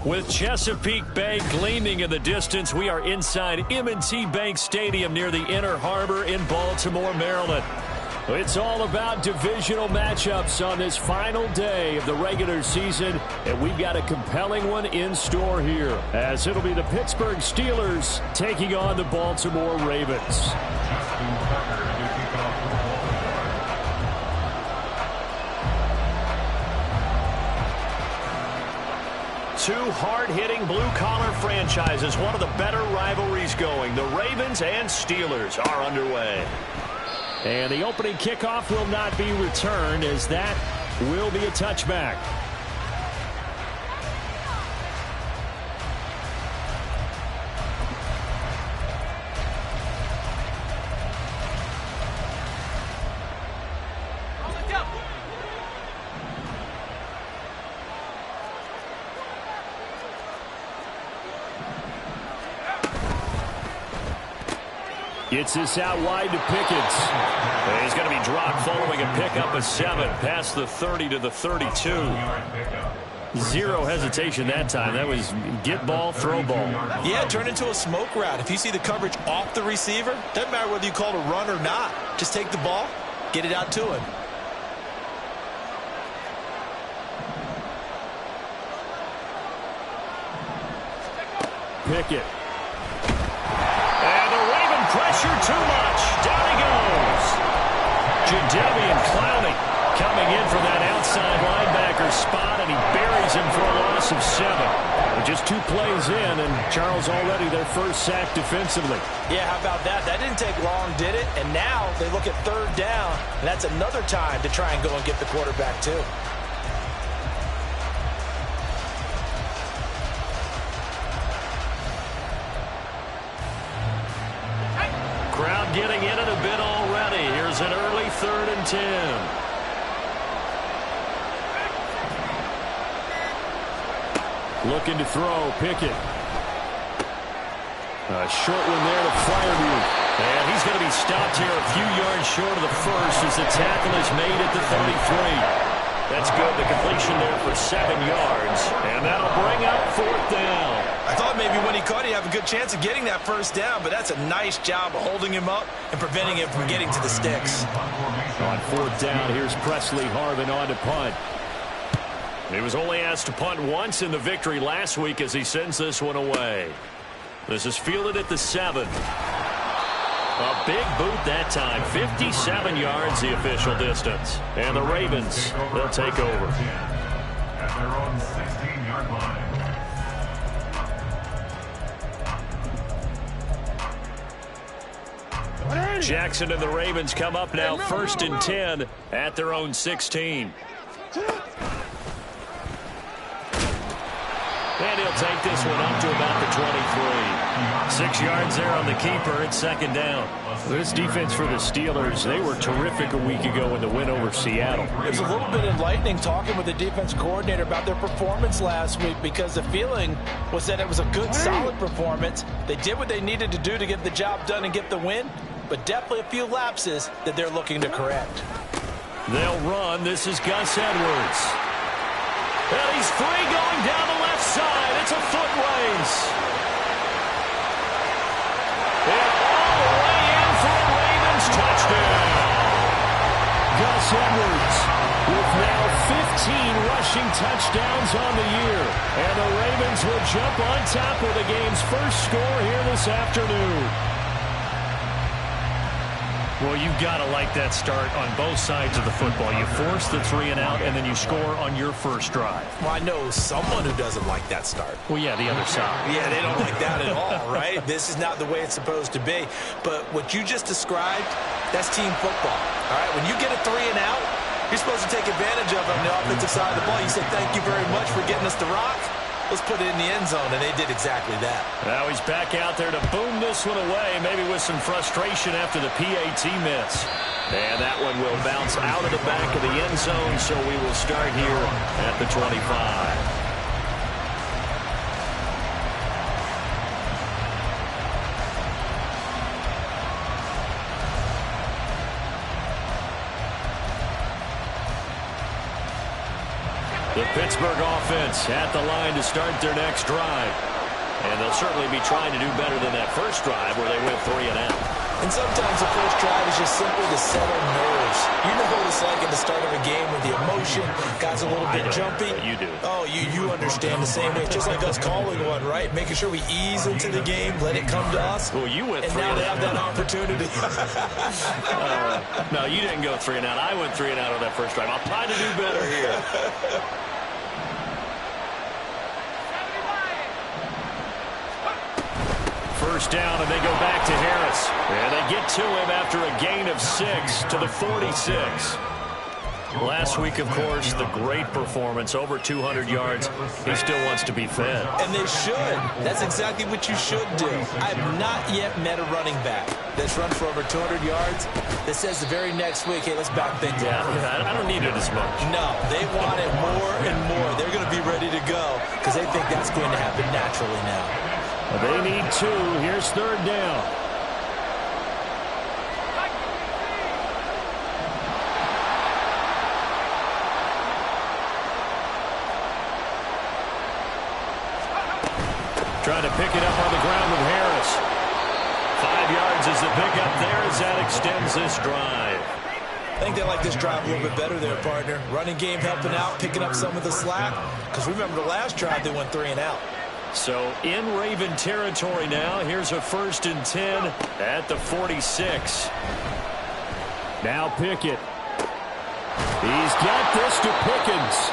With Chesapeake Bay gleaming in the distance, we are inside M&T Bank Stadium near the Inner Harbor in Baltimore, Maryland. It's all about divisional matchups on this final day of the regular season, and we've got a compelling one in store here, as it'll be the Pittsburgh Steelers taking on the Baltimore Ravens. Two hard-hitting blue-collar franchises, one of the better rivalries going. The Ravens and Steelers are underway. And the opening kickoff will not be returned, as that will be a touchback. Gets this out wide to Pickens. And he's going to be dropped following a pickup of 7 past the 30 to the 32. Zero hesitation that time. That was get ball, throw ball. Yeah, turn into a smoke route. If you see the coverage off the receiver, doesn't matter whether you call it a run or not. Just take the ball, get it out to him. Pickett. Pressure too much. Down he goes. Jadeveon Clowney coming in from that outside linebacker spot, and he buries him for a loss of 7. Just 2 plays in, and Charles already their first sack defensively. Yeah, how about that? That didn't take long, did it? And now they look at 3rd down, and that's another time to try and go and get the quarterback too. Crowd getting in it a bit already. Here's an early 3rd and 10. Looking to throw, Pickett. A short one there to Fireview. And he's going to be stopped here a few yards short of the first as the tackle is made at the 33. That's good. The completion there for 7 yards. And that'll bring up 4th down. I thought maybe when he caught, he'd have a good chance of getting that 1st down, but that's a nice job of holding him up and preventing him from getting to the sticks. On 4th down, here's Presley Harvin on to punt. He was only asked to punt once in the victory last week as he sends this one away. This is fielded at the 7. A big boot that time. 57 yards the official distance. And the Ravens, they'll take over. At their own 16-yard line. Jackson and the Ravens come up now 1st and 10 at their own 16. And he'll take this one up to about the 23. 6 yards there on the keeper. It's 2nd down. This defense for the Steelers, they were terrific a week ago in the win over Seattle. It was a little bit enlightening talking with the defense coordinator about their performance last week, because the feeling was that it was a good, solid performance. They did what they needed to do to get the job done and get the win, but definitely a few lapses that they're looking to correct. They'll run. This is Gus Edwards. And he's free going down the left side. It's a foot race. And all the way in for a Ravens touchdown. Gus Edwards with now 15 rushing touchdowns on the year. And the Ravens will jump on top of the game's first score here this afternoon. Well, you've got to like that start on both sides of the football. You force the 3 and out, and then you score on your first drive. Well, I know someone who doesn't like that start. Well, yeah, the other side. Yeah, they don't like that at all, right? This is not the way it's supposed to be. But what you just described, that's team football, all right? When you get a 3 and out, you're supposed to take advantage of it on the offensive side of the ball. You say, thank you very much for getting us the rock. Let's put it in the end zone, and they did exactly that. Now he's back out there to boom this one away, maybe with some frustration after the PAT miss. And that one will bounce out of the back of the end zone, so we will start here at the 25. The Pittsburgh offense at the line to start their next drive. And they'll certainly be trying to do better than that first drive where they went 3 and out. And sometimes the first drive is just simply to settle nerves. You know what it's like at the start of a game with the emotion, guys a little bit jumpy. You do. Oh, you understand the same way. Just like us calling one, right? Making sure we ease into the game, let it come to us. Well, you went 3 and now and they out. have that opportunity. No, you didn't go 3 and out. I went 3 and out on that first drive. I'll try to do better here. First down, and they go back to Harris. And they get to him after a gain of 6 to the 46. Last week, of course, the great performance, over 200 yards. He still wants to be fed. And they should. That's exactly what you should do. I have not yet met a running back that's run for over 200 yards that says the very next week, hey, let's back things up. Yeah, I don't need it as much. No, they want it more and more. They're going to be ready to go because they think that's going to happen naturally now. They need 2. Here's third down. Trying to pick it up on the ground with Harris. 5 yards is the pickup there as that extends this drive. I think they like this drive a little bit better there, partner. Running game helping out, picking up some of the slack. Because remember the last drive, they went 3 and out. So in Raven territory now. Here's a 1st and 10 at the 46. Now Pickett. He's got this to Pickens.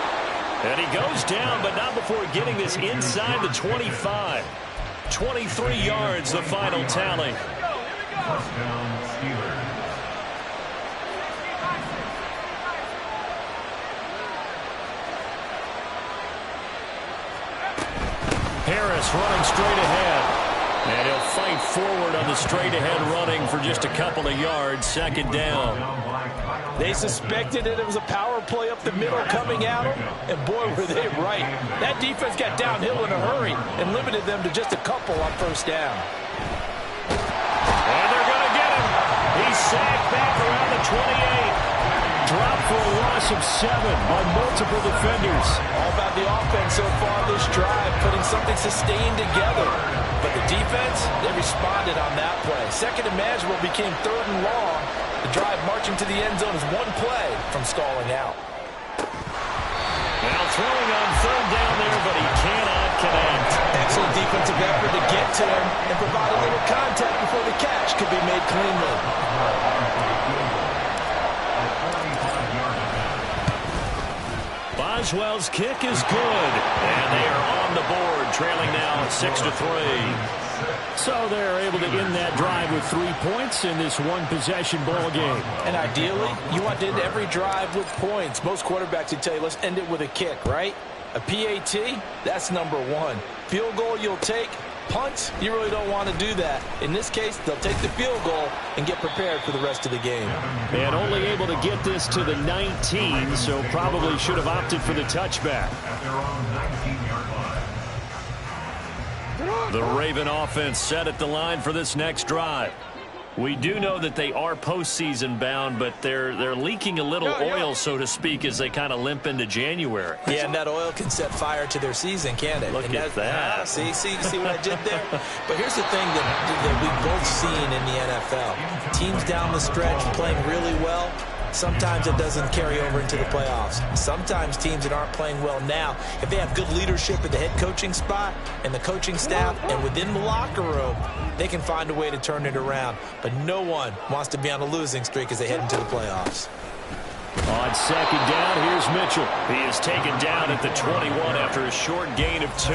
And he goes down, but not before getting this inside the 25. 23 yards, the final tally. Touchdown, Steelers. Harris running straight ahead. And he'll fight forward on the straight-ahead running for just a couple of yards. 2nd down. They suspected that it was a power play up the middle coming at them, and boy, were they right. That defense got downhill in a hurry and limited them to just a couple on 1st down. And they're going to get him. He's sacked back around the 28. Dropped for a loss of 7 by multiple defenders. All about the offense so far this drive, putting something sustained together. But the defense, they responded on that play. Second and manageable became 3rd and long. The drive marching to the end zone is 1 play from stalling out. Now throwing on 3rd down there, but he cannot connect. Excellent defensive effort to get to him and provide a little contact before the catch could be made cleanly. Boswell's kick is good. And they are on the board, trailing now 6-3. So they're able to end that drive with 3 points in this one-possession ball game. And ideally, you want to end every drive with points. Most quarterbacks would tell you, let's end it with a kick, right? A PAT, that's number 1. Field goal you'll take. Punts, you really don't want to do that. In this case, they'll take the field goal and get prepared for the rest of the game. And only able to get this to the 19, so probably should have opted for the touchback. At their own 19-yard line. The Raven offense set at the line for this next drive. We do know that they are postseason bound, but they're leaking a little oil, so to speak, as they kind of limp into January. Yeah, and that oil can set fire to their season, can't it? Look at that. See what I did there? But here's the thing that we've both seen in the NFL. Teams down the stretch playing really well. Sometimes it doesn't carry over into the playoffs. Sometimes teams that aren't playing well now, if they have good leadership at the head coaching spot and the coaching staff and within the locker room, they can find a way to turn it around. But no one wants to be on a losing streak as they head into the playoffs. On 2nd down, here's Mitchell. He is taken down at the 21 after a short gain of 2.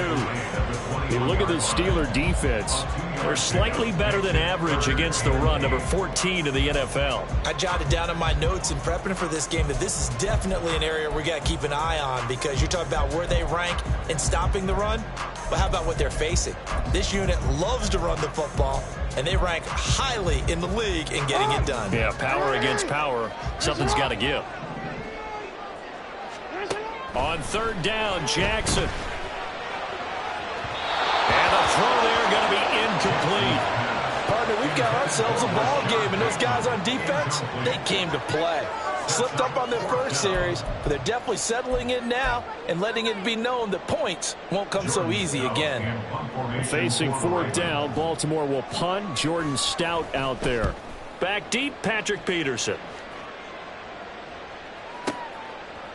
You look at the Steeler defense. They're slightly better than average against the run, number 14 in the NFL. I jotted down in my notes in prepping for this game that this is definitely an area we got to keep an eye on, because you're talking about where they rank in stopping the run. But how about what they're facing? This unit loves to run the football, and they rank highly in the league in getting it done. Yeah, power against power. Something's got to give. On 3rd down, Jackson. And the throw there going to be incomplete. Partner, we've got ourselves a ball game, and those guys on defense, they came to play. Slipped up on their first series, but they're definitely settling in now and letting it be known that points won't come so easy again. Facing fourth down, Baltimore will punt. Jordan Stout out there. Back deep, Patrick Peterson.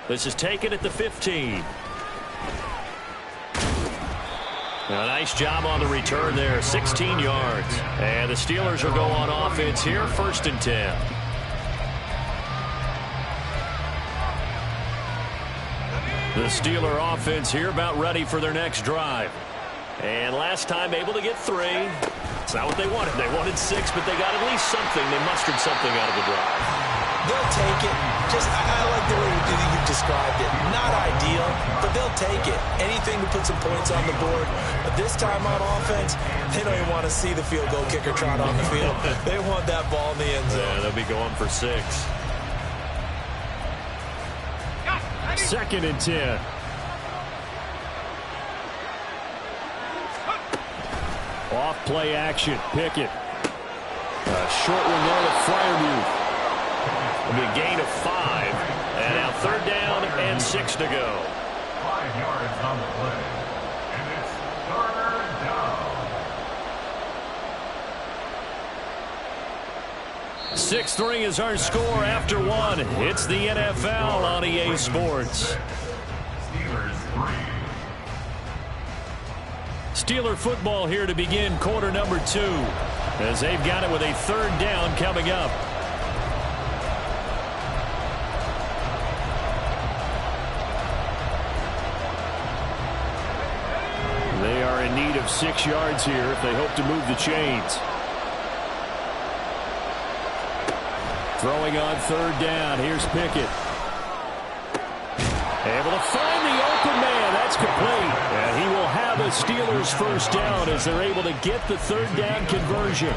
This is taken at the 15. A nice job on the return there, 16 yards. And the Steelers will go on offense here, 1st and 10. The Steeler offense here about ready for their next drive. And last time able to get 3. It's not what they wanted. They wanted 6, but they got at least something. They mustered something out of the drive. They'll take it. I like the way you described it. Not ideal, but they'll take it. Anything to put some points on the board. But this time on offense, they don't even want to see the field goal kicker trot on the field. They want that ball in the end zone. Yeah, they'll be going for 6. 2nd and 10. Off play action. Pickett. A short one there to Freiermuth. It'll be a gain of 5. And now 3rd down and 6 to go. 5 yards on the play. And it's 3rd down. 6-3 is our score after 1. It's the NFL on EA Sports. Steelers 3. Steeler football here to begin quarter number 2. As they've got it with a 3rd down coming up. They are in need of 6 yards here if they hope to move the chains. Throwing on 3rd down. Here's Pickett. Able to find the open man. That's complete. And he will have a Steelers 1st down as they're able to get the 3rd down conversion.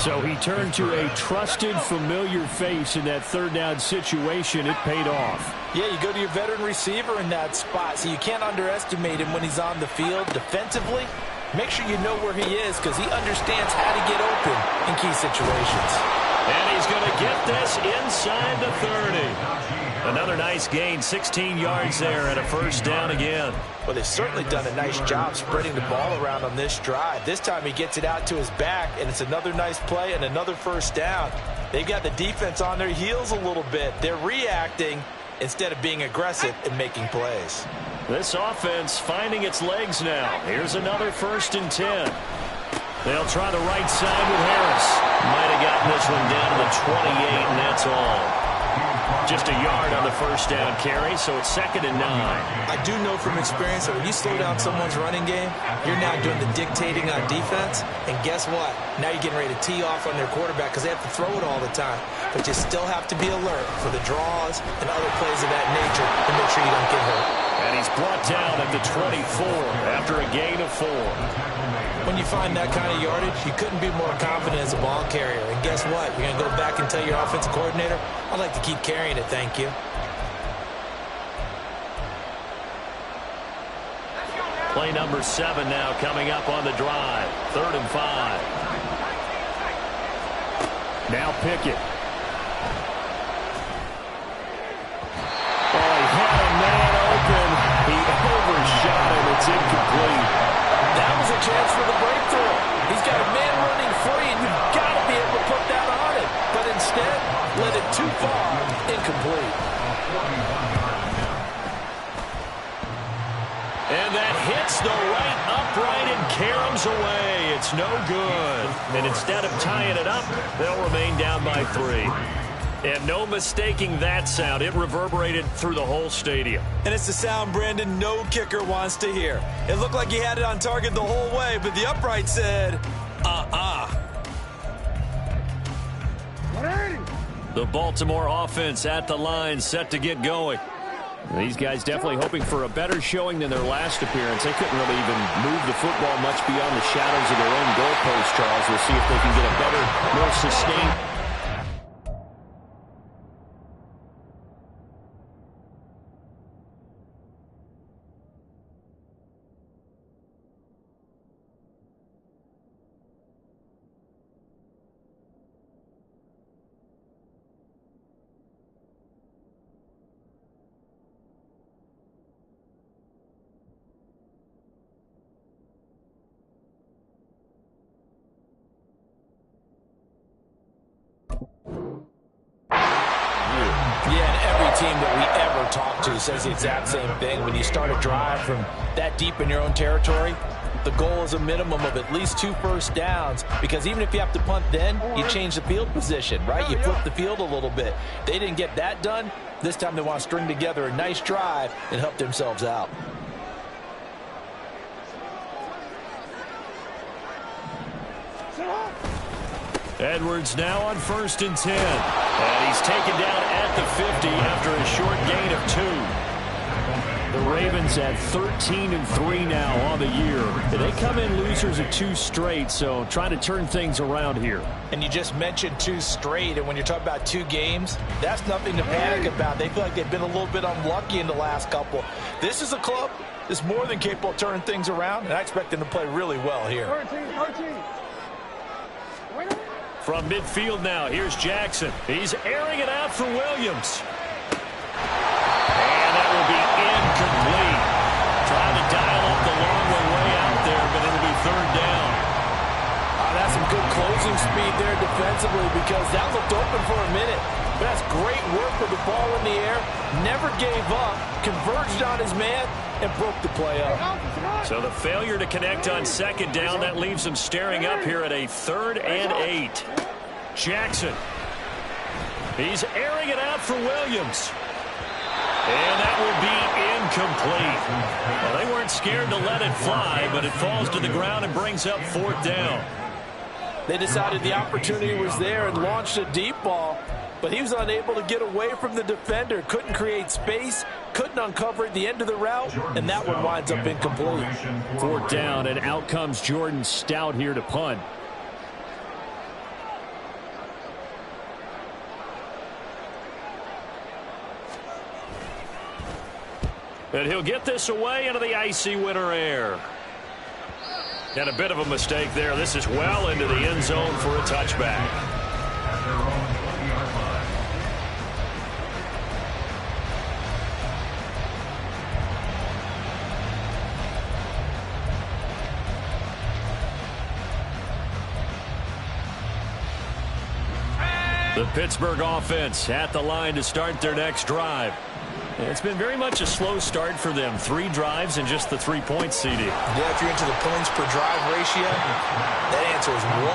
So he turned to a trusted, familiar face in that 3rd down situation. It paid off. Yeah, you go to your veteran receiver in that spot, so you can't underestimate him when he's on the field defensively. Make sure you know where he is because he understands how to get open in key situations. And he's going to get this inside the 30. Another nice gain, 16 yards there and a 1st down again. Well, they've certainly done a nice job spreading the ball around on this drive. This time he gets it out to his back, and it's another nice play and another 1st down. They've got the defense on their heels a little bit. They're reacting instead of being aggressive and making plays. This offense finding its legs now. Here's another 1st and 10. They'll try the right side with Harris. Might have gotten this one down to the 28, and that's all. Just a yard on the 1st down carry, so it's 2nd and 9. I do know from experience that when you slow down someone's running game, you're now doing the dictating on defense. And guess what? Now you're getting ready to tee off on their quarterback because they have to throw it all the time. But you still have to be alert for the draws and other plays of that nature to make sure you don't get hurt. And he's brought down at the 24 after a gain of 4. When you find that kind of yardage, you couldn't be more confident as a ball carrier. And guess what? You're going to go back and tell your offensive coordinator, I'd like to keep carrying it, thank you. Play number 7 now coming up on the drive. 3rd and 5. Now Pickett. Oh, he had a man open. He overshot him. It's incomplete. That was a chance for the breakthrough. He's got a man running free, and you've got to be able to put that on it. But instead, let it too far, incomplete. And that hits the right upright and caroms away. It's no good. And instead of tying it up, they'll remain down by 3. And no mistaking that sound. It reverberated through the whole stadium. And it's the sound, Brandon, no kicker wants to hear. It looked like he had it on target the whole way, but the upright said, The Baltimore offense at the line, set to get going. These guys definitely hoping for a better showing than their last appearance. They couldn't really even move the football much beyond the shadows of their own goalpost, Charles. We'll see if they can get a better, more sustained ever talked to says the exact same thing. When you start a drive from that deep in your own territory, the goal is a minimum of at least 2 first downs, because even if you have to punt then, you change the field position, right? You flip the field a little bit. They didn't get that done. This time they want to string together a nice drive and help themselves out. Edwards now on 1st and 10. And he's taken down at the 50 after a short gain of 2. The Ravens at 13-3 now on the year. They come in losers of 2 straight, so trying to turn things around here. And you just mentioned 2 straight, and when you're talking about 2 games, that's nothing to panic about. They feel like they've been a little bit unlucky in the last couple. This is a club that's more than capable of turning things around, and I expect them to play really well here. 13. From midfield now, here's Jackson. He's airing it out for Williams. And that will be incomplete. Trying to dial up the long way out there, but it'll be 3rd down. That's some good closing speed there defensively, because that looked open for a minute. But that's great work with the ball in the air. Never gave up, converged on his man, and broke the play up. So the failure to connect on 2nd down, that leaves him staring up here at a 3rd and 8. Jackson. He's airing it out for Williams. And that will be incomplete. Well, they weren't scared to let it fly, but it falls to the ground and brings up 4th down. They decided the opportunity was there and launched a deep ball, but he was unable to get away from the defender. Couldn't create space, couldn't uncover at the end of the route, and that one winds up incomplete. 4th down, and out comes Jordan Stout here to punt. And he'll get this away into the icy winter air. And a bit of a mistake there. This is well into the end zone for a touchback. The Pittsburgh offense at the line to start their next drive. It's been very much a slow start for them. 3 drives and just the 3 points, CD. Yeah, if you're into the points per drive ratio, that answer is 1.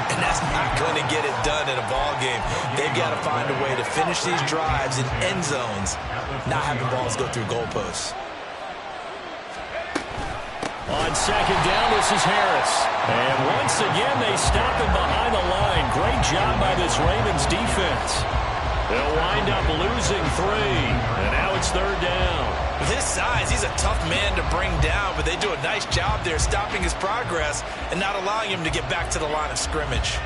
And that's not going to get it done in a ball game. They've got to find a way to finish these drives in end zones, not having balls go through goalposts. On 2nd down, this is Harris. And once again, they stop him behind the line. Great job by this Ravens defense. They'll wind up losing 3. And now it's 3rd down. With his size, he's a tough man to bring down, but they do a nice job there stopping his progress and not allowing him to get back to the line of scrimmage.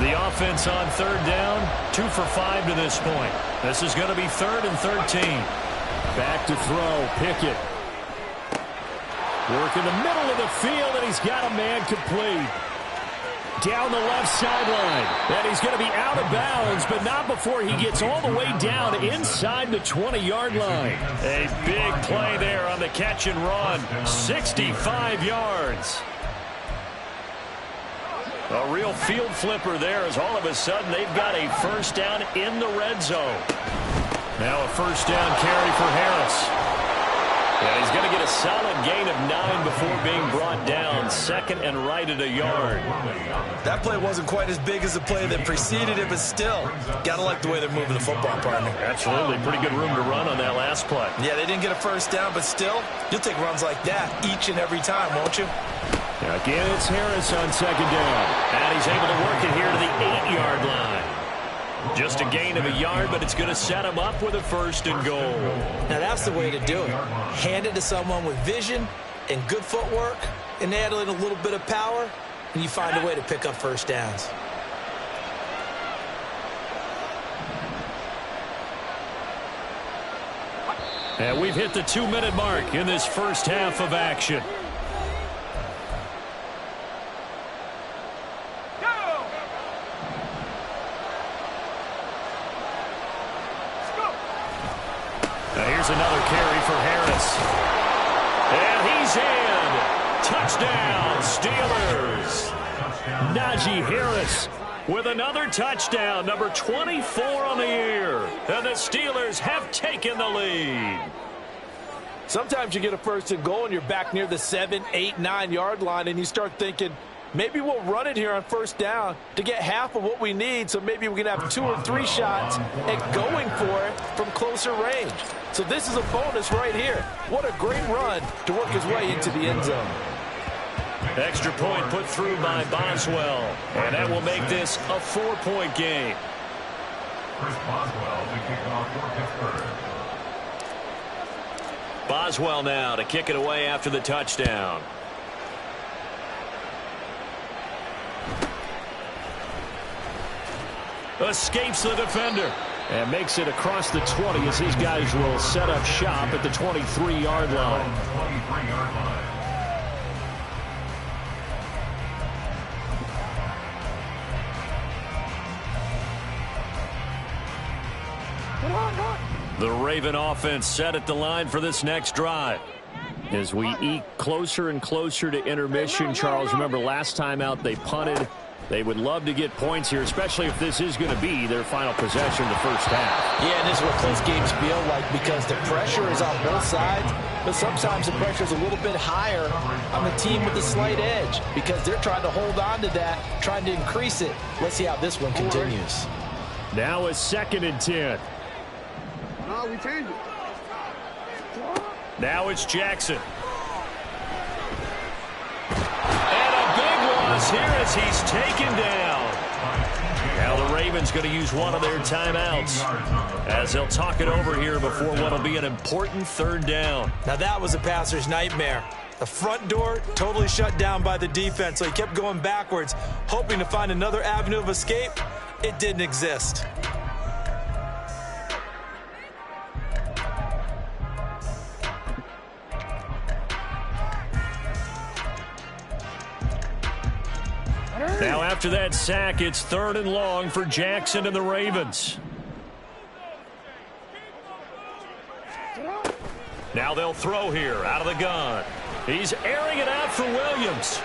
The offense on 3rd down, 2 for 5 to this point. This is going to be 3rd and 13. Back to throw, Pickett. Work in the middle of the field, and he's got a man complete. Down the left sideline. And he's going to be out of bounds, but not before he gets all the way down inside the 20-yard line. A big play there on the catch and run. 65 yards. A real field flipper there, as all of a sudden they've got a 1st down in the red zone. Now a 1st down carry for Harris. Yeah, he's going to get a solid gain of 9 before being brought down. 2nd and right at a yard. That play wasn't quite as big as the play that preceded it, but still, got to like the way they're moving the football, partner. Absolutely. Pretty good room to run on that last play. Yeah, they didn't get a 1st down, but still, you'll take runs like that each and every time, won't you? Again, it's Harris on 2nd down. And he's able to work it here to the 8-yard line. Just a gain of a yard, but it's going to set him up with a 1st and goal. Now, that's the way to do it. Hand it to someone with vision and good footwork, and add in a little bit of power, and you find a way to pick up 1st downs. And we've hit the 2-minute mark in this first half of action. Here's another carry for Harris. And he's in. Touchdown, Steelers. Najee Harris with another touchdown, number 24 on the year. And the Steelers have taken the lead. Sometimes you get a first and goal and you're back near the 7, 8, 9-yard line and you start thinking, maybe we'll run it here on first down to get half of what we need, so maybe we can have 2 or 3 shots at going for it from closer range. So this is a bonus right here. What a great run to work his way into the end zone. Extra point put through by Boswell, and that will make this a 4-point game. Chris Boswell to kick off for Pittsburgh. Boswell now to kick it away after the touchdown. Escapes the defender and makes it across the 20 as these guys will set up shop at the 23-yard line. 23-yard line. The Raven offense set at the line for this next drive. As we eke closer and closer to intermission, Charles, remember last time out they punted. They would love to get points here, especially if this is going to be their final possession in the first half. Yeah, and this is what close games feel like because the pressure is on both sides, but sometimes the pressure is a little bit higher on the team with the slight edge because they're trying to hold on to that, trying to increase it. Let's see how this one continues. Now a 2nd and 10. No, we change it. Now it's Jackson. And a big loss here as he's taken down. Now the Ravens going to use one of their timeouts as they'll talk it over here before what will be an important 3rd down. Now that was a passer's nightmare. The front door totally shut down by the defense, so he kept going backwards, hoping to find another avenue of escape. It didn't exist. Now after that sack, it's 3rd and long for Jackson and the Ravens. Now they'll throw here out of the gun. He's airing it out for Williams.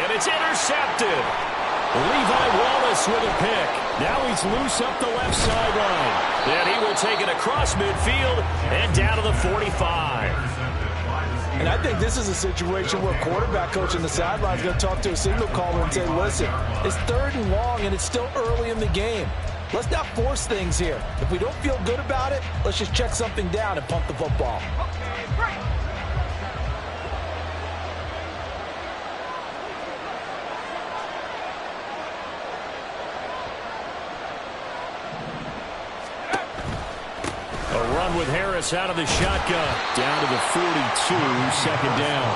And it's intercepted. Levi Wallace with a pick. Now he's loose up the left sideline. And he will take it across midfield and down to the 45. And I think this is a situation where quarterback coach on the sideline is going to talk to a signal caller and say, listen, it's 3rd and long and it's still early in the game. Let's not force things here. If we don't feel good about it, let's just check something down and pump the football. A run with Harris out of the shotgun. Down to the 42, 2nd down.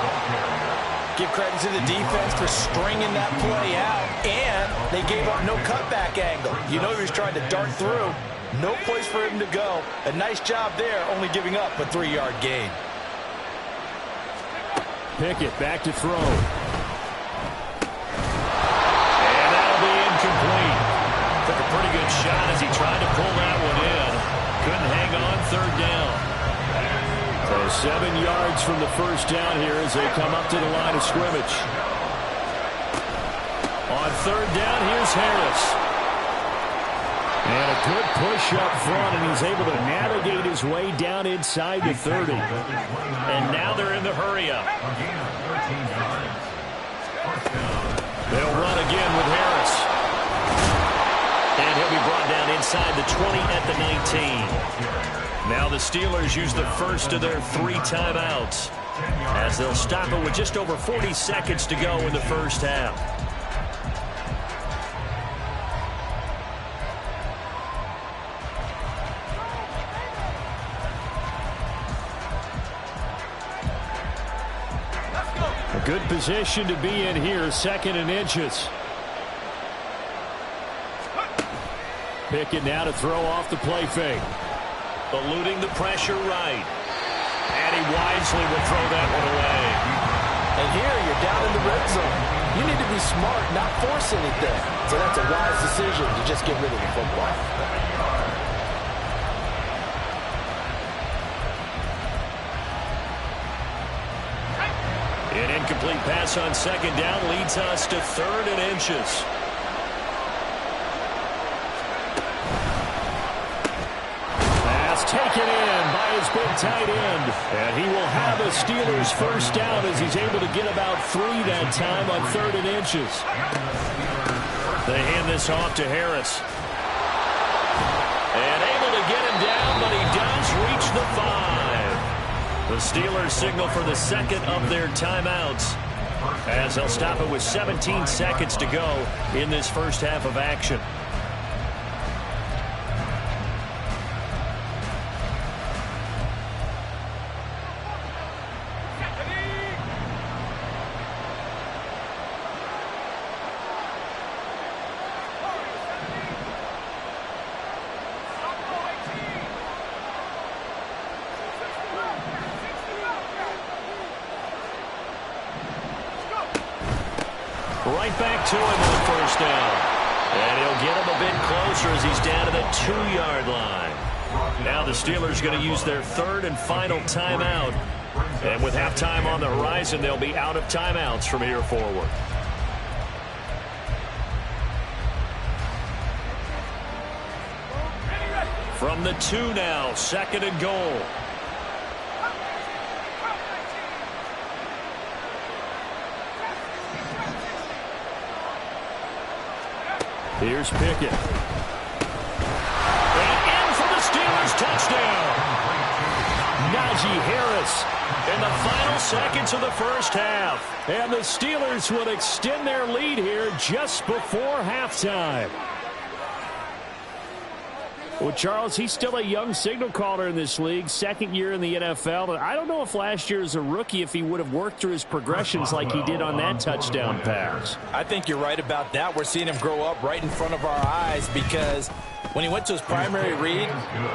Give credit to the defense for stringing that play out, and they gave up no cutback angle. You know he was trying to dart through. No place for him to go. A nice job there, only giving up a 3-yard gain. Pickett back to throw. And that'll be incomplete. Took a pretty good shot as he tried to pull that one in. Couldn't hang on, 3rd down. So 7 yards from the first down here as they come up to the line of scrimmage. On 3rd down, here's Harris. And a good push up front, and he's able to navigate his way down inside the 30. And now they're in the hurry-up. They'll run again with Harris. And he'll be brought down inside the 20 at the 19. Now the Steelers use the first of their 3 timeouts as they'll stop it with just over 40 seconds to go in the first half. A good position to be in here, 2nd and inches. Pickett now to throw off the play fake. Eluding the pressure right. And he wisely will throw that one away. And here you're down in the red zone. You need to be smart, not force anything. So that's a wise decision to just get rid of the football. An incomplete pass on second down leads us to 3rd and inches. Pass taken in by his big tight end. And he will have a Steelers first down as he's able to get about 3 that time on 3rd and inches. They hand this off to Harris. And able to get him down, but he does reach the 5. The Steelers signal for the second of their timeouts, as they'll stop it with 17 seconds to go in this first half of action. Right back to him on first down. And he'll get him a bit closer as he's down to the 2-yard line. Now the Steelers going to use their 3rd and final timeout. And with halftime on the horizon, they'll be out of timeouts from here forward. From the 2 now, 2nd and goal. Here's Pickett. And in for the Steelers touchdown. Najee Harris in the final seconds of the first half. And the Steelers will extend their lead here just before halftime. Well, Charles, he's still a young signal caller in this league, 2nd year in the NFL. I don't know if last year as a rookie if he would have worked through his progressions like he did on that touchdown pass. I think you're right about that. We're seeing him grow up right in front of our eyes because when he went to his primary read,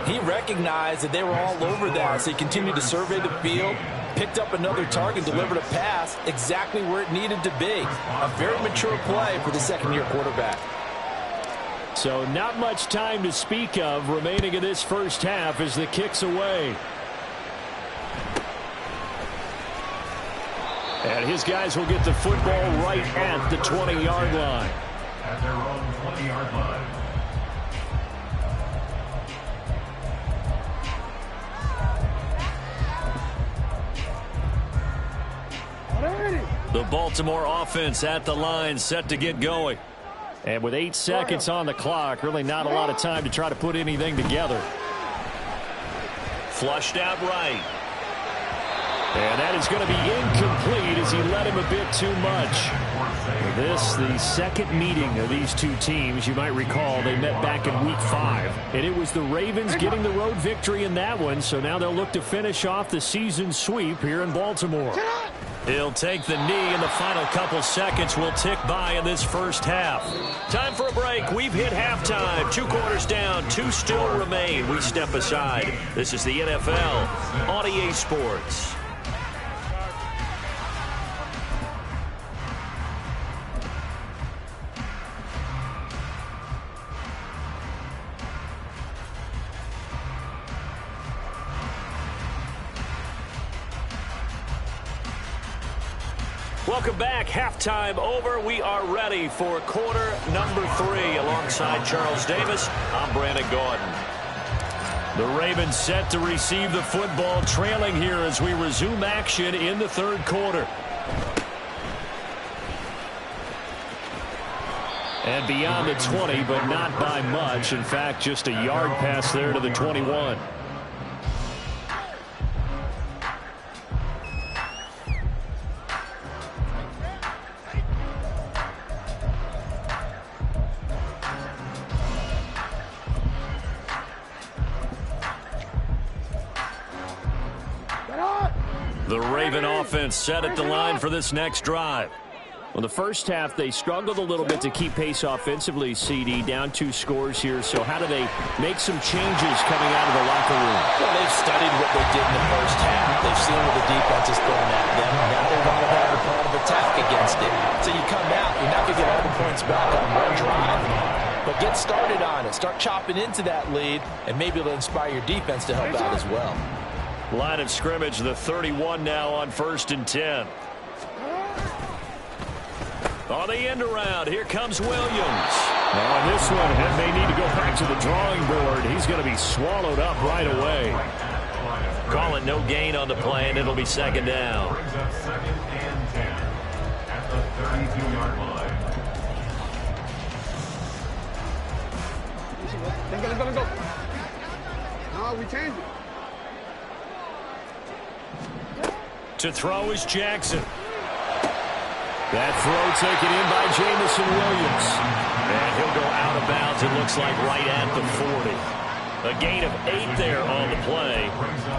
he recognized that they were all over that. So he continued to survey the field, picked up another target, delivered a pass exactly where it needed to be. A very mature play for the 2nd-year quarterback. So not much time to speak of remaining in this first half as the kick's away. And his guys will get the football right at the 20-yard line. At their own 20-yard line. The Baltimore offense at the line, set to get going. And with 8 seconds on the clock, really not a lot of time to try to put anything together. Flushed out right. And that is going to be incomplete as he led him a bit too much. This, the second meeting of these two teams. You might recall they met back in Week 5. And it was the Ravens getting the road victory in that one. So now they'll look to finish off the season sweep here in Baltimore. He'll take the knee, and the final couple seconds will tick by in this first half. Time for a break. We've hit halftime. 2 quarters down, 2 still remain. We step aside. This is the NFL on EA Sports. Welcome back. Halftime over. We are ready for quarter number 3. Alongside Charles Davis, I'm Brandon Gordon. The Ravens set to receive the football, trailing here as we resume action in the 3rd quarter. And beyond the 20, but not by much. In fact, just a yard pass there to the 21. The Raven offense set at the line for this next drive. Well, the first half, they struggled a little bit to keep pace offensively, CD, down 2 scores here. So how do they make some changes coming out of the locker room? Well, they've studied what they did in the first half. They've seen what the defense is throwing at them. Now they want to have a plan of attack against it. So you come out, you're not going to get all the points back on one drive. But get started on it. Start chopping into that lead, and maybe it'll inspire your defense to help out as well. Line of scrimmage, the 31 now on 1st and 10. On the end around, here comes Williams. On this one, and they need to go back to the drawing board. He's going to be swallowed up right away. Call it no gain on the play, and it'll be second down. Brings up 2nd and 10 at the 32-yard line. Let's go. No, we changed it. To throw is Jackson. That throw taken in by Jamison Williams. And he'll go out of bounds, it looks like, right at the 40. A gain of 8 there on the play.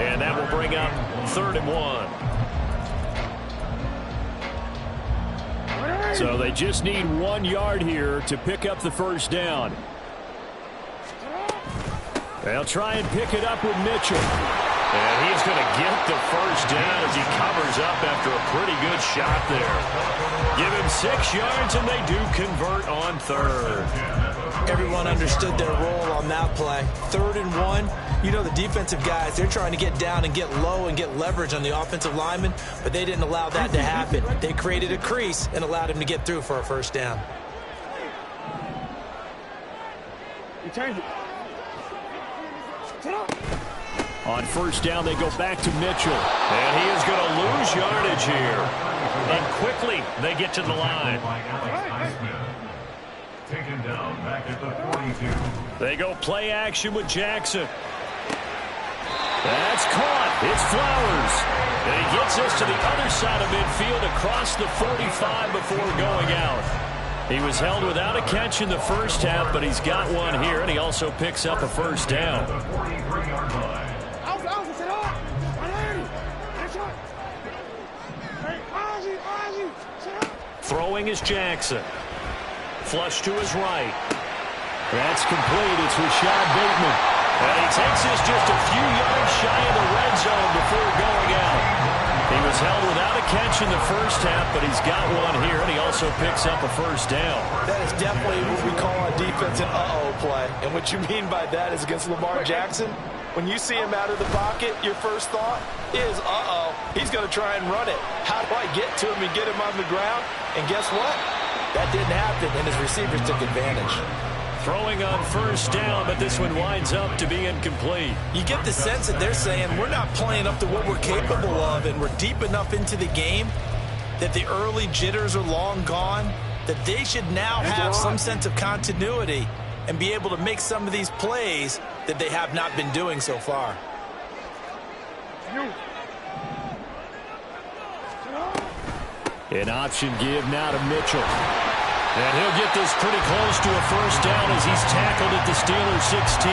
And that will bring up 3rd and 1. So they just need 1 yard here to pick up the first down. They'll try and pick it up with Mitchell. And he's going to get the first down as he covers up after a pretty good shot there. Give him 6 yards, and they do convert on 3rd. Everyone understood their role on that play. 3rd and 1. You know the defensive guys, they're trying to get down and get low and get leverage on the offensive lineman, but they didn't allow that to happen. They created a crease and allowed him to get through for a first down. We changed it. On first down, they go back to Mitchell. And he is going to lose yardage here. And quickly, they get to the line. Taken down back at the 42. They go play action with Jackson. That's caught. It's Flowers. And he gets us to the other side of midfield across the 45 before going out. He was held without a catch in the first half, but he's got one here, and he also picks up a first down. Throwing is Jackson. Flush to his right. That's complete. It's Rashad Bateman. And he takes this just a few yards shy of the red zone before going out. He was held without a catch in the first half, but he's got one here, and he also picks up a first down. That is definitely what we call a defense an uh-oh play. And what you mean by that is against Lamar Jackson, when you see him out of the pocket, your first thought is, uh-oh, he's going to try and run it. How do I get to him and get him on the ground? And guess what? That didn't happen, and his receivers took advantage. Throwing on first down, but this one winds up to be incomplete. You get the sense that they're saying we're not playing up to what we're capable of, and we're deep enough into the game that the early jitters are long gone, that they should now have some sense of continuity and be able to make some of these plays that they have not been doing so far. An option give now to Mitchell. And he'll get this pretty close to a first down as he's tackled at the Steelers' 16.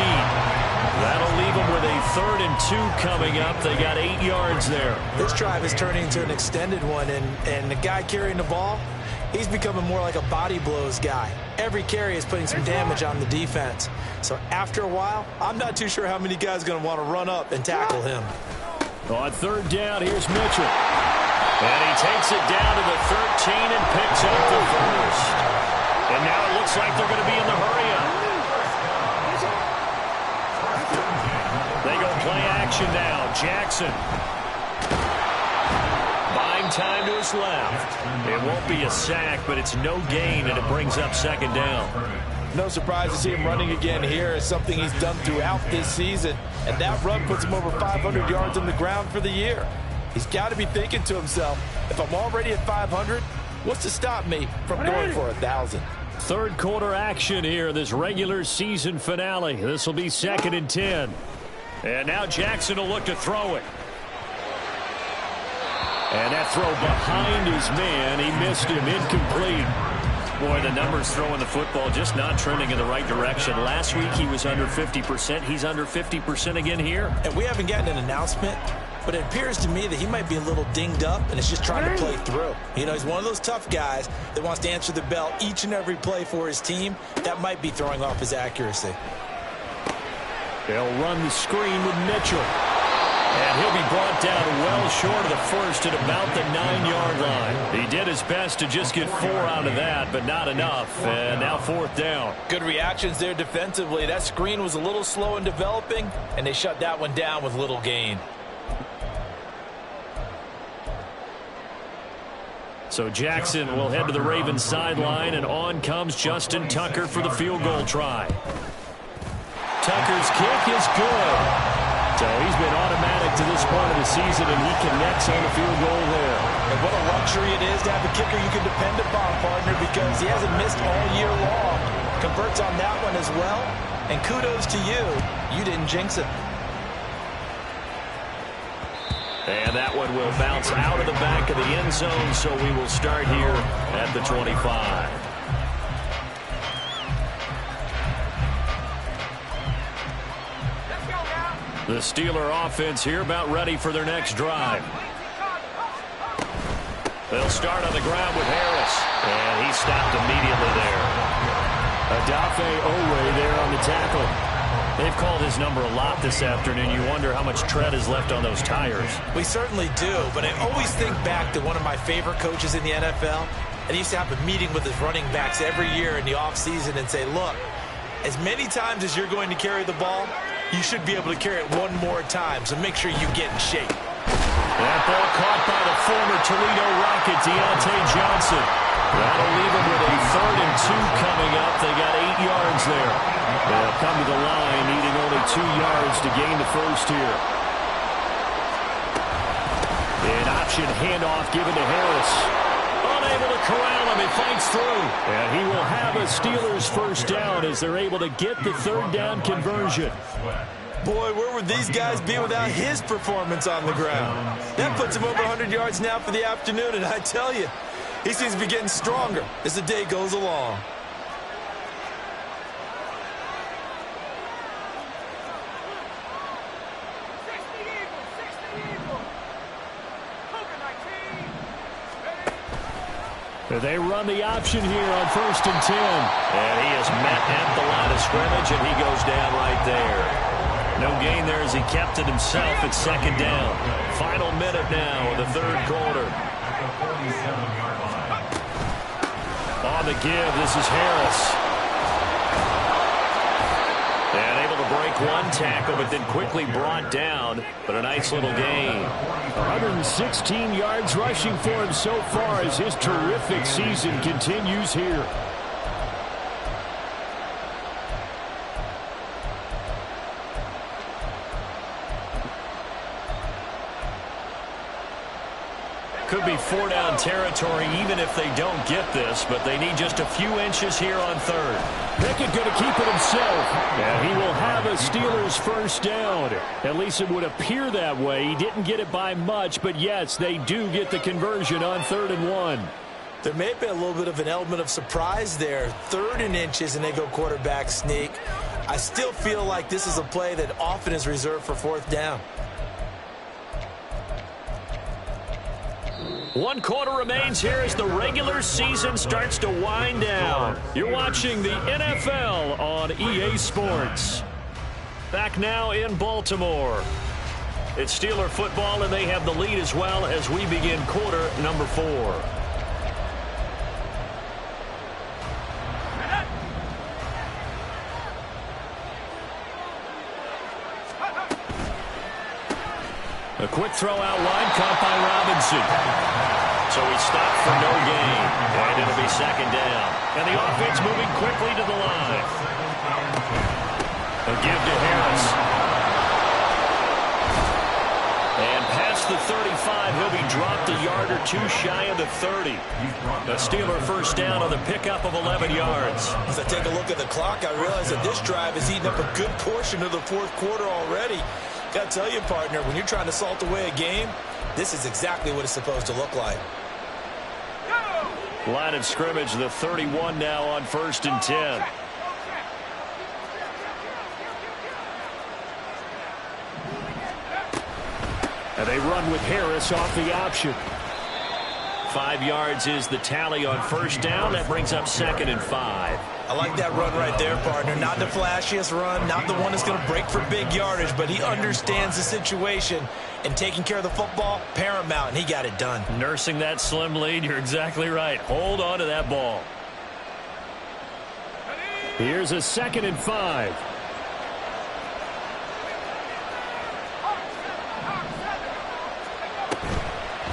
That'll leave them with a 3rd and 2 coming up. They got 8 yards there. This drive is turning into an extended one, and the guy carrying the ball, he's becoming more like a body blows guy. Every carry is putting some damage on the defense. So after a while, I'm not too sure how many guys are going to want to run up and tackle him. On 3rd down, here's Mitchell. And he takes it down to the 13 and picks up the first. And now it looks like they're going to be in the hurry-up. They go play action now. Jackson. Buying time to his left. It won't be a sack, but it's no gain, and it brings up 2nd down. No surprise to see him running again here. It's something he's done throughout this season. And that run puts him over 500 yards on the ground for the year. He's got to be thinking to himself, if I'm already at 500, what's to stop me from going for 1,000? 3rd quarter action here in this regular season finale. This will be 2nd and 10. And now Jackson will look to throw it. And that throw behind his man. He missed him. Incomplete. Boy, the numbers throwing the football just not trending in the right direction. Last week he was under 50%. He's under 50% again here. And we haven't gotten an announcement, but it appears to me that he might be a little dinged up and is just trying to play through. You know, he's one of those tough guys that wants to answer the bell each and every play for his team. That might be throwing off his accuracy. They'll run the screen with Mitchell. And he'll be brought down well short of the first at about the 9-yard line. He did his best to just get 4 out of that, but not enough. And now 4th down. Good reactions there defensively. That screen was a little slow in developing, and they shut that one down with little gain. So Jackson will head to the Ravens sideline, and on comes Justin Tucker for the field goal try. Tucker's kick is good. So he's been automatic to this point of the season, and he connects on the field goal there. And what a luxury it is to have a kicker you can depend upon, partner, because he hasn't missed all year long. Converts on that one as well, and kudos to you. You didn't jinx it. And that one will bounce out of the back of the end zone, so we will start here at the 25. The Steeler offense here about ready for their next drive. They'll start on the ground with Harris, and he stopped immediately there. Adafe Owe there on the tackle. They've called his number a lot this afternoon. You wonder how much tread is left on those tires. We certainly do, but I always think back to one of my favorite coaches in the NFL. And he used to have a meeting with his running backs every year in the offseason and say, look, as many times as you're going to carry the ball, you should be able to carry it one more time, so make sure you get in shape. That ball caught by the former Toledo Rocket, Deontay Johnson. That'll leave them with a 3rd and 2 coming up. They got 8 yards there. They'll come to the line, needing only 2 yards to gain the first here. An option handoff given to Harris. Unable to corral him. He fights through. And he will have a Steelers first down as they're able to get the 3rd down conversion. Boy, where would these guys be without his performance on the ground? That puts him over 100 yards now for the afternoon, and I tell you, he seems to be getting stronger as the day goes along. They run the option here on 1st and 10. And he is met at the line of scrimmage, and he goes down right there. No gain there as he kept it himself at 2nd down. Final minute now of the 3rd quarter. On the give, this is Harris. And able to break one tackle, but then quickly brought down. But a nice little gain. 116 yards rushing for him so far as his terrific season continues here. Could be 4-down territory even if they don't get this, but they need just a few inches here on 3rd. Pickett going to keep it himself, and he will have a Steelers first down. At least it would appear that way. He didn't get it by much, but yes, they do get the conversion on 3rd and 1. There may be a little bit of an element of surprise there. 3rd and inches, and they go quarterback sneak. I still feel like this is a play that often is reserved for 4th down. 1 quarter remains here as the regular season starts to wind down. You're watching the NFL on EA Sports. Back now in Baltimore. It's Steeler football, and they have the lead as well as we begin quarter number 4. A quick throw out wide, caught by Robinson. So he stopped for no gain, and it'll be 2nd down. And the offense moving quickly to the line. A give to Harris. And past the 35, he'll be dropped a yard or 2 shy of the 30. A Steeler first down on the pickup of 11 yards. As I take a look at the clock, I realize that this drive has eaten up a good portion of the 4th quarter already. Got to tell you, partner, when you're trying to salt away a game, this is exactly what it's supposed to look like. Line of scrimmage, the 31 now on 1st and 10. And they run with Harris off the option. 5 yards is the tally on 1st down. That brings up 2nd and 5. I like that run right there, partner. Not the flashiest run, not the one that's going to break for big yardage, but he understands the situation, and taking care of the football, paramount, and he got it done. Nursing that slim lead, you're exactly right. Hold on to that ball. Here's a 2nd and 5.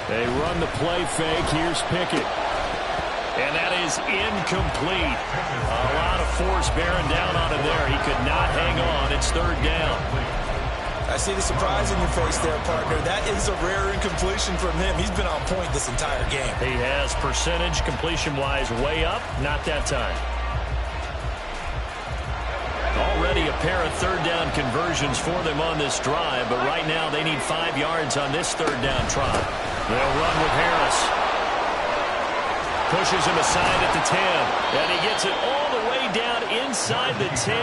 They run the play fake. Here's Pickett. And that is incomplete. A lot of force bearing down on him there. He could not hang on. It's third down. I see the surprise in your face there, partner. That is a rare incompletion from him. He's been on point this entire game. He has percentage completion-wise way up. Not that time. Already a pair of third down conversions for them on this drive, but right now they need 5 yards on this third down try. They'll run with Harris. Pushes him aside at the 10. And he gets it all the way down inside the 10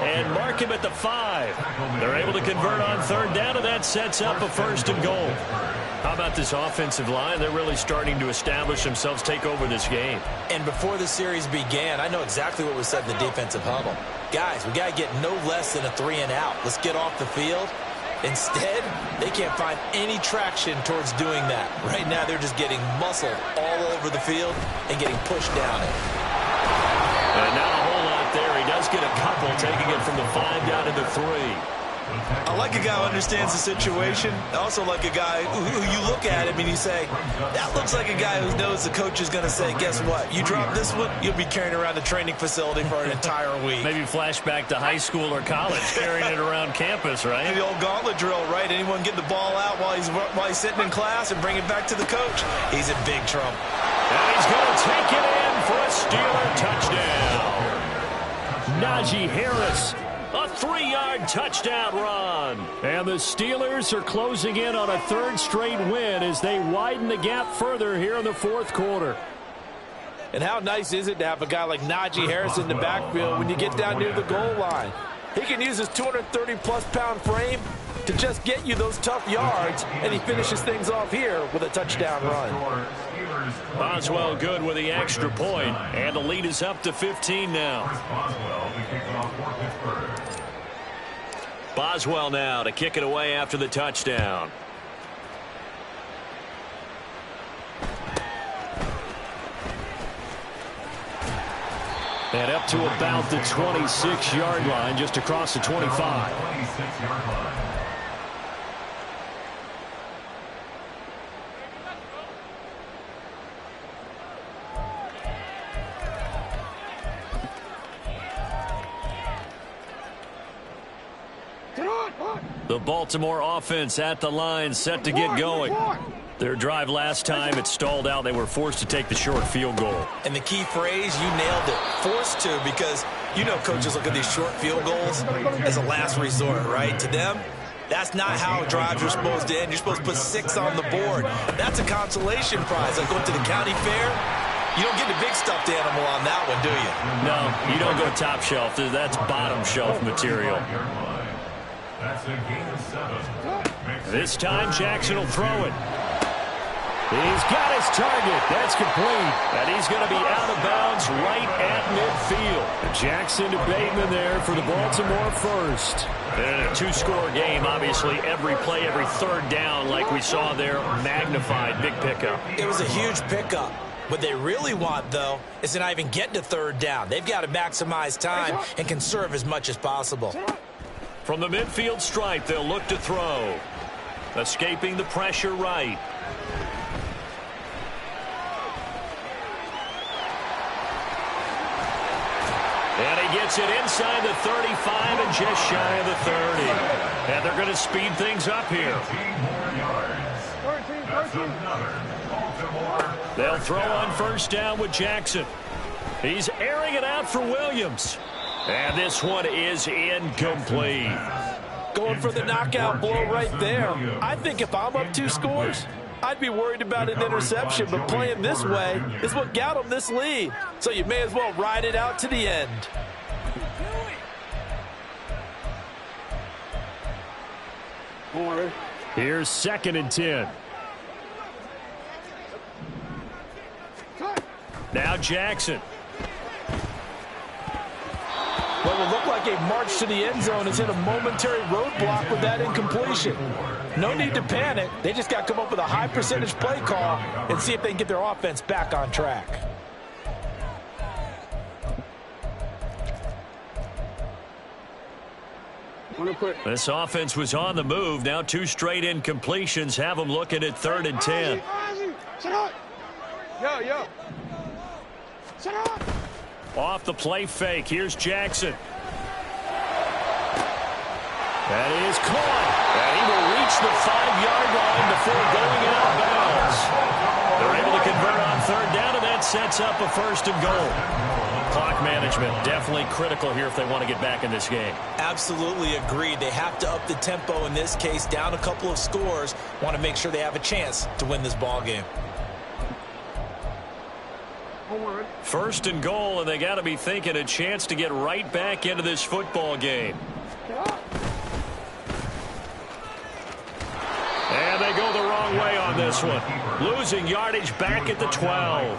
and mark him at the 5. They're able to convert on third down, and that sets up a first and goal. How about this offensive line? They're really starting to establish themselves, take over this game. And before the series began, I know exactly what was said in the defensive huddle. Guys, we got to get no less than a 3-and-out. Let's get off the field. Instead, they can't find any traction towards doing that. Right now, they're just getting muscle all over the field and getting pushed down it. And not a whole lot there. He does get a couple, taking it from the 5 down to the 3. I like a guy who understands the situation. I also like a guy who you look at him and you say, that looks like a guy who knows the coach is going to say, guess what? You drop this one, you'll be carrying around the training facility for an entire week. Maybe flashback to high school or college, carrying it around campus, right? The old gauntlet drill, right? Anyone get the ball out while he's sitting in class and bring it back to the coach? He's in big trouble. And he's going to take it in for a Steeler touchdown. Najee Harris. A 3-yard touchdown run. And the Steelers are closing in on a third straight win as they widen the gap further here in the fourth quarter. And how nice is it to have a guy like Najee Harris in the backfield when you get down near the goal line? He can use his 230-plus pound frame to just get you those tough yards, and he finishes things off here with a touchdown run. Boswell good with the extra point, and the lead is up to 15 now. Boswell now to kick it away after the touchdown. And up to about the 26-yard line, just across the 25. The Baltimore offense at the line, set to get going. Their drive last time, it stalled out. They were forced to take the short field goal. And the key phrase, you nailed it, forced to, because you know coaches look at these short field goals as a last resort, right? To them, that's not how drives are supposed to end. You're supposed to put 6 on the board. That's a consolation prize. Like going to the county fair, you don't get the big stuffed animal on that one, do you? No, you don't go top shelf. That's bottom shelf material. This time, Jackson will throw it. He's got his target. That's complete. And he's going to be out of bounds right at midfield. Jackson to Bateman there for the Baltimore first. And a 2-score game, obviously. Every play, every third down, like we saw there, magnified. Big pickup. It was a huge pickup. What they really want, though, is to not even get to third down. They've got to maximize time and conserve as much as possible. From the midfield stripe, they'll look to throw. Escaping the pressure right. And he gets it inside the 35 and just shy of the 30. And they're going to speed things up here. They'll throw on first down with Jackson. He's airing it out for Williams. And this one is incomplete. Going for the knockout blow right there. I think if I'm up 2 scores, I'd be worried about an interception, but playing this way is what got them this lead. So you may as well ride it out to the end. Here's 2nd and 10. Now Jackson. What will look like a march to the end zone has hit a momentary roadblock with that incompletion. No need to panic. They just got to come up with a high percentage play call and see if they can get their offense back on track. This offense was on the move. Now 2 straight incompletions have them looking at 3rd and 10. Off the play fake. Here's Jackson. That is caught. And he will reach the 5-yard line before going out of bounds. They're able to convert on 3rd down, and that sets up a 1st and goal. Clock management definitely critical here if they want to get back in this game. Absolutely agreed. They have to up the tempo in this case, down a couple of scores. Want to make sure they have a chance to win this ball game. 1st and goal, and they got to be thinking a chance to get right back into this football game. And they go the wrong way on this one. Losing yardage back at the 12.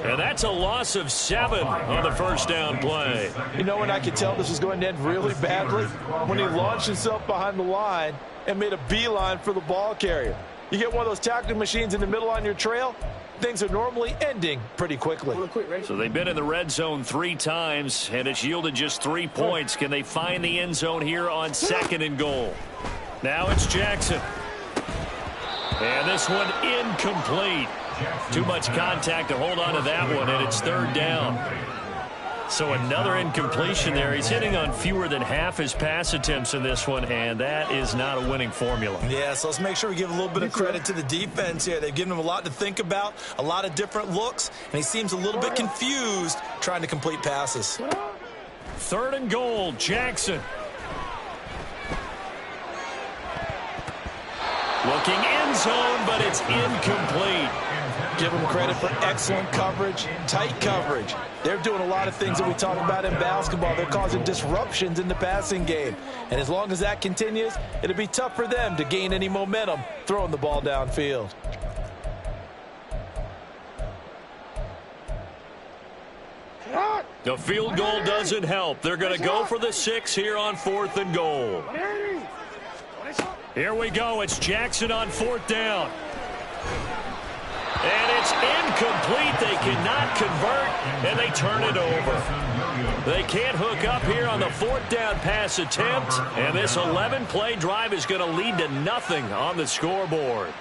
And that's a loss of 7 on the 1st down play. You know when I could tell this was going to end really badly? When he launched himself behind the line and made a beeline for the ball carrier. You get one of those tackling machines in the middle on your trail, things are normally ending pretty quickly. So they've been in the red zone 3 times, and it's yielded just 3 points. Can they find the end zone here on 2nd and goal? Now it's Jackson. And this one incomplete. Too much contact to hold on to that one, and it's 3rd down. So another incompletion there. He's hitting on fewer than half his pass attempts in this one, and that is not a winning formula. Yeah, so let's make sure we give a little bit of credit to the defense here. They've given him a lot to think about, a lot of different looks, and he seems a little bit confused trying to complete passes. 3rd and goal, Jackson. Looking end zone, but it's incomplete. Give them credit for excellent coverage, tight coverage. They're doing a lot of things that we talk about in basketball. They're causing disruptions in the passing game. And as long as that continues, it'll be tough for them to gain any momentum throwing the ball downfield. The field goal doesn't help. They're going to go for the 6 here on 4th and goal. Here we go. It's Jackson on 4th down. And it's incomplete. They cannot convert, and they turn it over. They can't hook up here on the 4th down pass attempt, and this 11-play drive is going to lead to nothing on the scoreboard.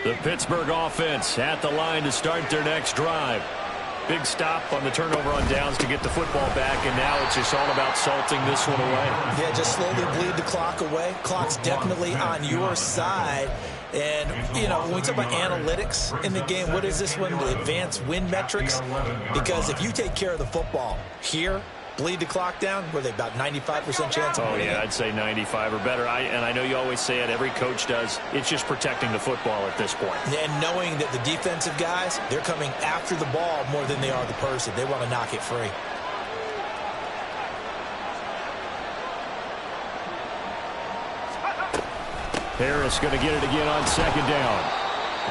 The Pittsburgh offense at the line to start their next drive. Big stop on the turnover on downs to get the football back, and now it's just all about salting this one away. Yeah, just slowly bleed the clock away. Clock's definitely on your side. And, you know, when we talk about analytics in the game, what is this one? The advanced win metrics? Because if you take care of the football here, bleed the clock down, were they about 95% chance of winning? Oh, yeah, I'd say 95 or better. And I know you always say it, every coach does. It's just protecting the football at this point. And knowing that the defensive guys, they're coming after the ball more than they are the person. They want to knock it free. Harris going to get it again on 2nd down.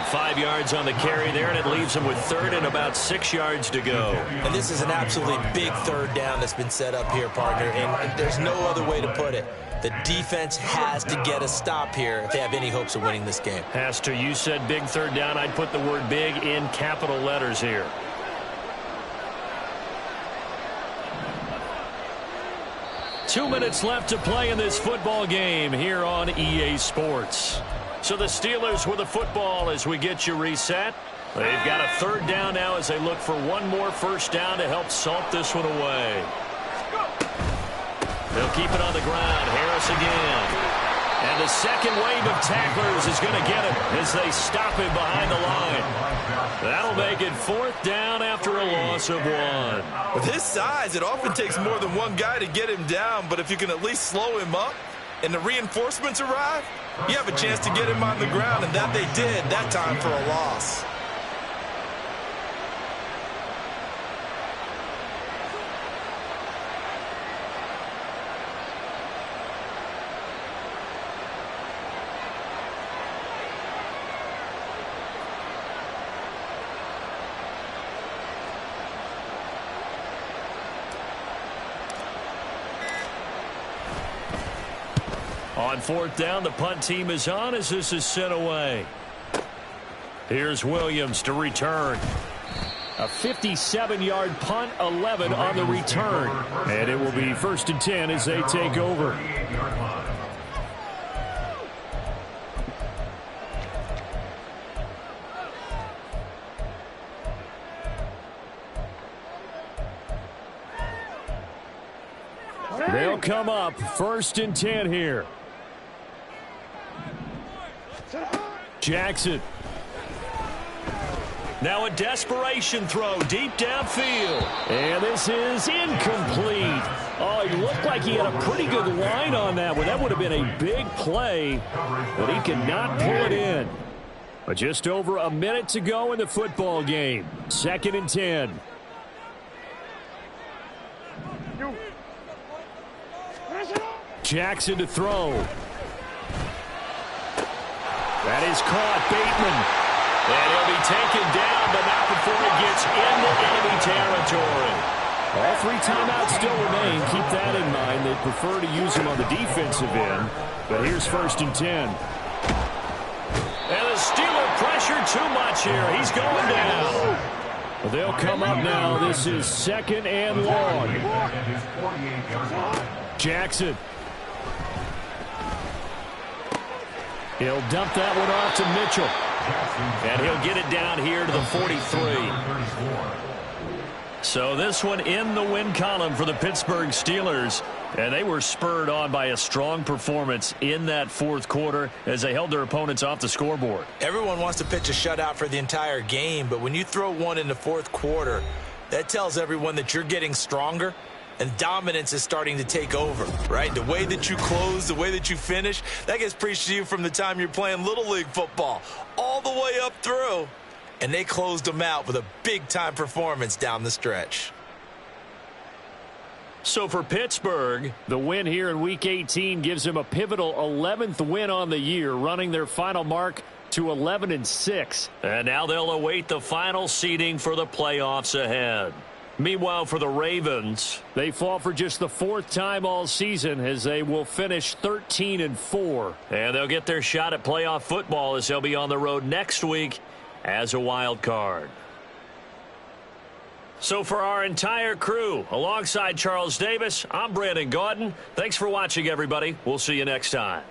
5 yards on the carry there, and it leaves him with 3rd and about 6 yards to go. And this is an absolutely big 3rd down that's been set up here, partner, and there's no other way to put it. The defense has to get a stop here if they have any hopes of winning this game. Has to. You said big 3rd down. I'd put the word big in capital letters here. Two minutes left to play in this football game here on EA Sports. So the Steelers with the football as we get you reset. They've got a 3rd down now as they look for one more 1st down to help salt this one away. They'll keep it on the ground. Harris again. And the second wave of tacklers is going to get him as they stop him behind the line. That'll make it 4th down after a loss of 1. With his size, it often takes more than one guy to get him down, but if you can at least slow him up and the reinforcements arrive, you have a chance to get him on the ground, and that they did that time for a loss. On 4th down, the punt team is on as this is sent away. Here's Williams to return. A 57-yard punt, 11 on the return. And it will be 1st and 10 as they take over. They'll come up 1st and 10 here. Jackson. Now a desperation throw deep downfield. And this is incomplete. Oh, he looked like he had a pretty good line on that one. That would have been a big play, but he cannot pull it in. But just over a minute to go in the football game. 2nd and 10. Jackson to throw. That is caught. Bateman. And he'll be taken down, but not before he gets into enemy territory. All 3 timeouts still remain. Keep that in mind. They prefer to use him on the defensive end. But here's 1st and 10. And the Steeler pressure too much here. He's going down. Well, they'll come up now. This is 2nd and long. Jackson. He'll dump that one off to Mitchell. And he'll get it down here to the 43. So this one in the win column for the Pittsburgh Steelers. And they were spurred on by a strong performance in that 4th quarter as they held their opponents off the scoreboard. Everyone wants to pitch a shutout for the entire game, but when you throw one in the 4th quarter, that tells everyone that you're getting stronger. And dominance is starting to take over, right? The way that you close, the way that you finish, that gets preached to you from the time you're playing Little League football all the way up through. And they closed them out with a big-time performance down the stretch. So for Pittsburgh, the win here in Week 18 gives them a pivotal 11th win on the year, running their final mark to 11-6. And now they'll await the final seeding for the playoffs ahead. Meanwhile, for the Ravens, they fall for just the 4th time all season as they will finish 13-4. And they'll get their shot at playoff football as they'll be on the road next week as a wild card. So for our entire crew, alongside Charles Davis, I'm Brandon Gaudin. Thanks for watching, everybody. We'll see you next time.